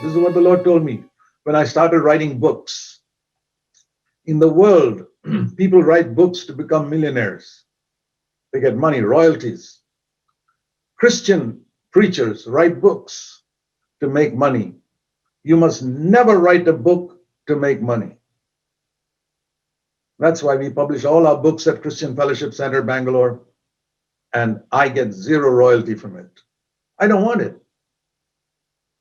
This is what the Lord told me when I started writing books. In the world, people write books to become millionaires. They get money, royalties. Christian preachers write books to make money. You must never write a book to make money. That's why we publish all our books at Christian Fellowship Center, Bangalore, and I get zero royalty from it. I don't want it.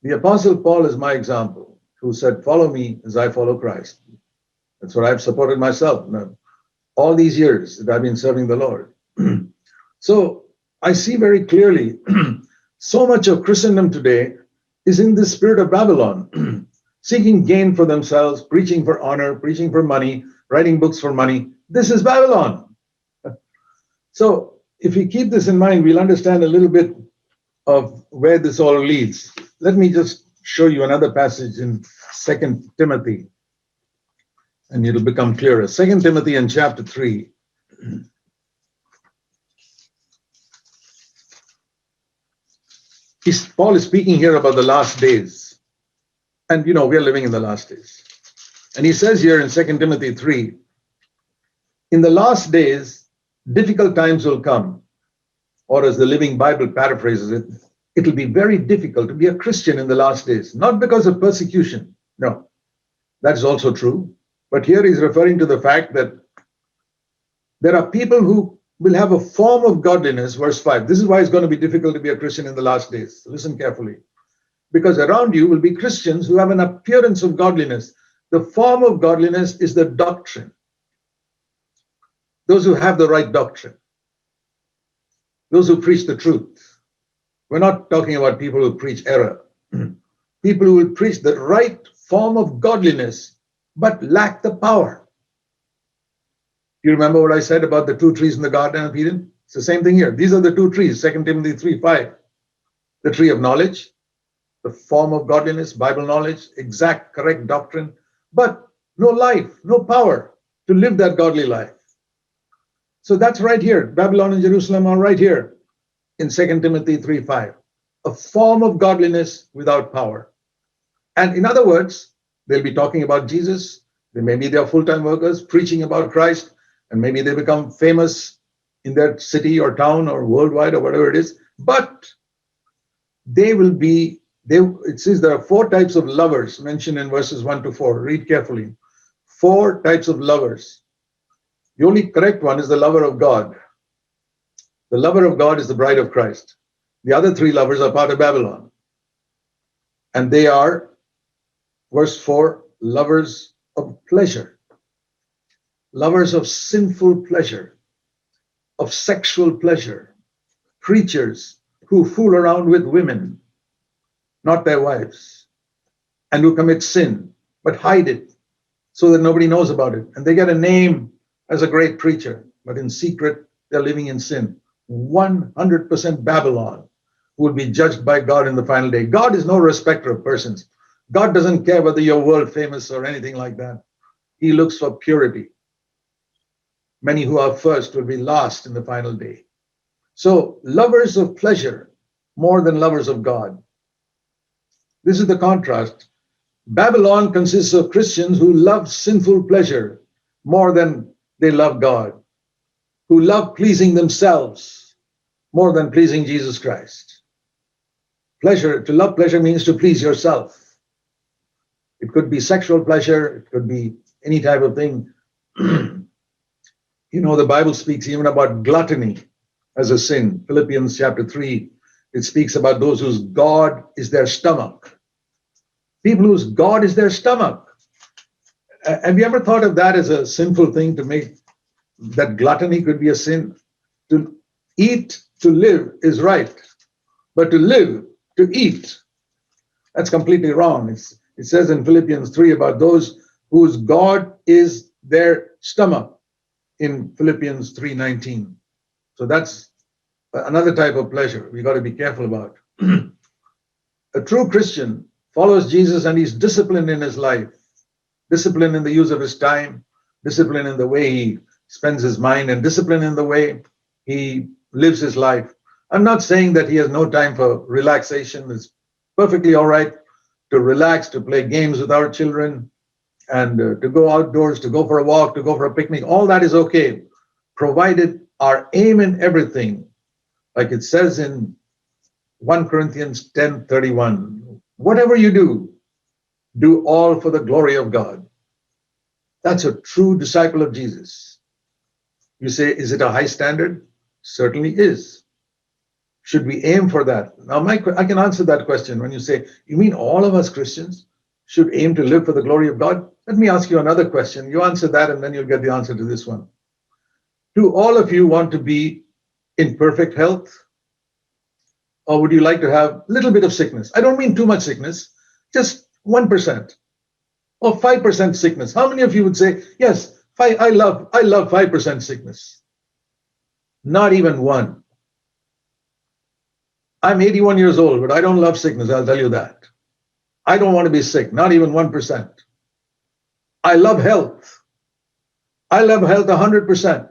The Apostle Paul is my example, who said, follow me as I follow Christ. That's what I've supported myself all these years that I've been serving the Lord. So I see very clearly, so much of Christendom today is in the spirit of Babylon, seeking gain for themselves, preaching for honor, preaching for money, writing books for money. This is Babylon. So if we keep this in mind, we'll understand a little bit of where this all leads. Let me just show you another passage in 2 Timothy, and it'll become clearer. 2 Timothy in chapter 3. Paul is speaking here about the last days. And we are living in the last days. And he says here in 2 Timothy 3, in the last days, difficult times will come. Or as the Living Bible paraphrases it, it'll be very difficult to be a Christian in the last days. Not because of persecution. No, that's also true. But here he's referring to the fact that there are people who will have a form of godliness, verse 5. This is why it's going to be difficult to be a Christian in the last days. Listen carefully. Because around you will be Christians who have an appearance of godliness. The form of godliness is the doctrine. Those who have the right doctrine. Those who preach the truth. We're not talking about people who preach error. People who will preach the right form of godliness, but lack the power. You remember what I said about the two trees in the Garden of Eden? It's the same thing here. These are the two trees, 2 Timothy 3:5. The tree of knowledge, the form of godliness, Bible knowledge, exact, correct doctrine, but no life, no power to live that godly life. So that's right here. Babylon and Jerusalem are right here in 2 Timothy 3:5. A form of godliness without power. And in other words, they'll be talking about Jesus. They may be their full-time workers preaching about Christ, and maybe they become famous in their city or town or worldwide or whatever it is. But they will be, it says there are 4 types of lovers mentioned in verses 1 to 4. Read carefully. 4 types of lovers. The only correct one is the lover of God. The lover of God is the bride of Christ. The other 3 lovers are part of Babylon. And they are, verse 4, lovers of pleasure. Lovers of sinful pleasure, of sexual pleasure. Preachers who fool around with women, not their wives, and who commit sin, but hide it so that nobody knows about it. And they get a name as a great preacher, but in secret, they're living in sin. 100% Babylon will be judged by God in the final day. God is no respecter of persons. God doesn't care whether you're world famous or anything like that. He looks for purity. Many who are first will be last in the final day. So, lovers of pleasure more than lovers of God. This is the contrast. Babylon consists of Christians who love sinful pleasure more than they love God, who love pleasing themselves more than pleasing Jesus Christ. Pleasure, to love pleasure means to please yourself. It could be sexual pleasure, it could be any type of thing. The Bible speaks even about gluttony as a sin. Philippians chapter 3, it speaks about those whose God is their stomach. People whose God is their stomach. Have you ever thought of that as a sinful thing, to make that gluttony could be a sin? To eat, to live is right. But to live, to eat, that's completely wrong. It says in Philippians 3 about those whose God is their stomach in Philippians 3:19. So that's another type of pleasure we got to be careful about. A true Christian follows Jesus and he's disciplined in his life, disciplined in the use of his time, disciplined in the way he spends his mind, and disciplined in the way he lives his life. I'm not saying that he has no time for relaxation. It's perfectly all right to relax, to play games with our children, and to go outdoors, to go for a walk, to go for a picnic. All that is okay, provided our aim in everything, like it says in 1 Corinthians 10:31, whatever you do all for the glory of God. That's a true disciple of Jesus. You say, is it a high standard? Certainly is. Should we aim for that? Now, I can answer that question when you say, you mean all of us Christians should aim to live for the glory of God? Let me ask you another question. You answer that and then you'll get the answer to this one. Do all of you want to be in perfect health? Or would you like to have a little bit of sickness? I don't mean too much sickness, just 1% or 5% sickness. How many of you would say, yes, I love 5% sickness? Not even one. I'm 81 years old, but I don't love sickness, I'll tell you that. I don't want to be sick, not even 1%. I love health. I love health 100%.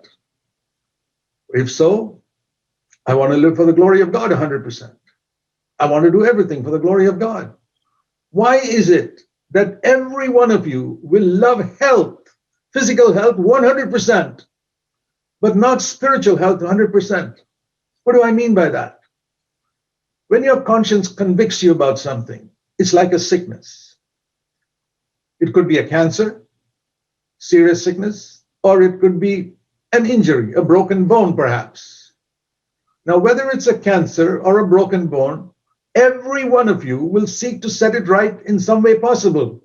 If so, I want to live for the glory of God 100%. I want to do everything for the glory of God. Why is it that every one of you will love health, physical health 100%, but not spiritual health 100%? What do I mean by that? When your conscience convicts you about something, it's like a sickness. It could be a cancer, serious sickness, or it could be an injury, a broken bone perhaps. Now, whether it's a cancer or a broken bone, every one of you will seek to set it right in some way possible.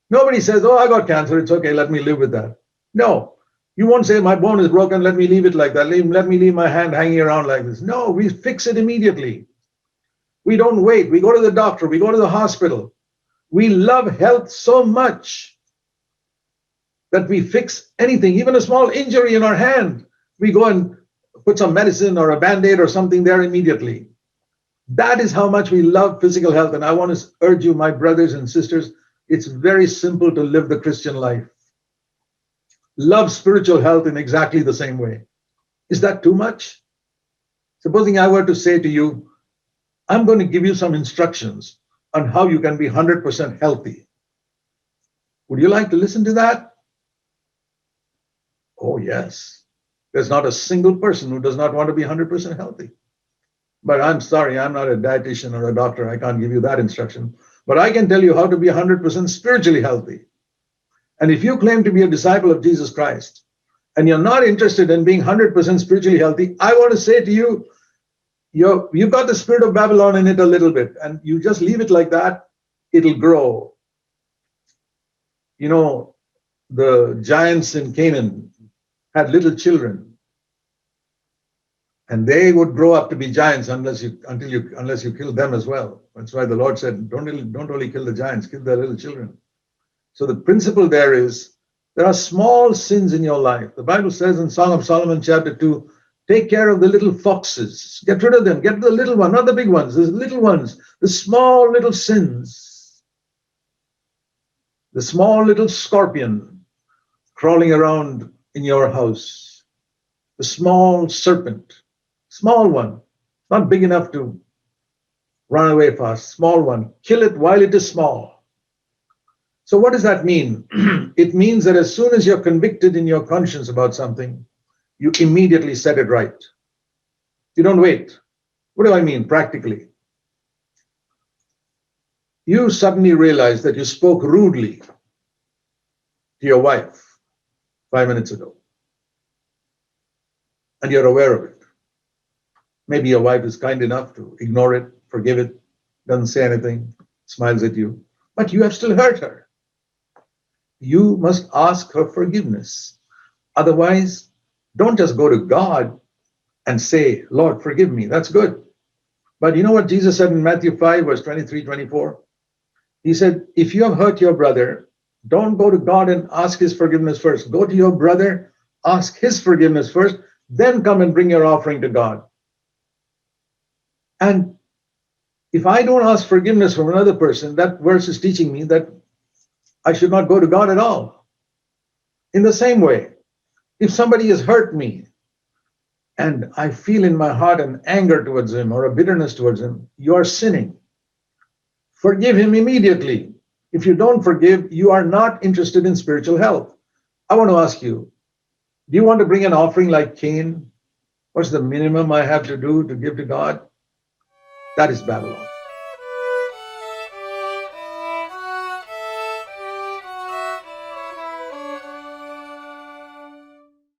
Nobody says, oh, I got cancer, it's okay, let me live with that. No, you won't say, my bone is broken, let me leave it like that. Let me leave my hand hanging around like this. No, we fix it immediately. We don't wait. We go to the doctor, we go to the hospital. We love health so much that we fix anything, even a small injury in our hand. We go and put some medicine or a Band-Aid or something there immediately. That is how much we love physical health. And I want to urge you, my brothers and sisters, it's very simple to live the Christian life. Love spiritual health in exactly the same way. Is that too much? Supposing I were to say to you, I'm going to give you some instructions on how you can be 100% healthy. Would you like to listen to that? Oh, yes. There's not a single person who does not want to be 100% healthy. But I'm sorry, I'm not a dietitian or a doctor. I can't give you that instruction. But I can tell you how to be 100% spiritually healthy. And if you claim to be a disciple of Jesus Christ, and you're not interested in being 100% spiritually healthy, I want to say to you, you've got the spirit of Babylon in it a little bit, and you just leave it like that, it'll grow. You know, the giants in Canaan had little children, and they would grow up to be giants unless you kill them as well. That's why the Lord said, don't only kill the giants, kill their little children. So the principle there is, there are small sins in your life. The Bible says in Song of Solomon chapter 2, take care of the little foxes. Get rid of them. Get the little one, not the big ones. The little ones, the small little sins. The small little scorpion crawling around in your house. The small serpent. Small one. Not big enough to run away fast. Small one. Kill it while it is small. So what does that mean? It means that as soon as you're convicted in your conscience about something, you immediately set it right. You don't wait. What do I mean practically? You suddenly realize that you spoke rudely to your wife 5 minutes ago, and you're aware of it. Maybe your wife is kind enough to ignore it, forgive it, doesn't say anything, smiles at you, but you have still hurt her. You must ask her forgiveness. Otherwise, don't just go to God and say, Lord, forgive me. That's good. But you know what Jesus said in Matthew 5, verse 23, 24? He said, if you have hurt your brother, don't go to God and ask his forgiveness first. Go to your brother, ask his forgiveness first, then come and bring your offering to God. And if I don't ask forgiveness from another person, that verse is teaching me that I should not go to God at all. In the same way, if somebody has hurt me and I feel in my heart an anger towards him or a bitterness towards him, you are sinning. Forgive him immediately. If you don't forgive, you are not interested in spiritual health. I want to ask you, do you want to bring an offering like Cain? What's the minimum I have to do to give to God? That is Babylon.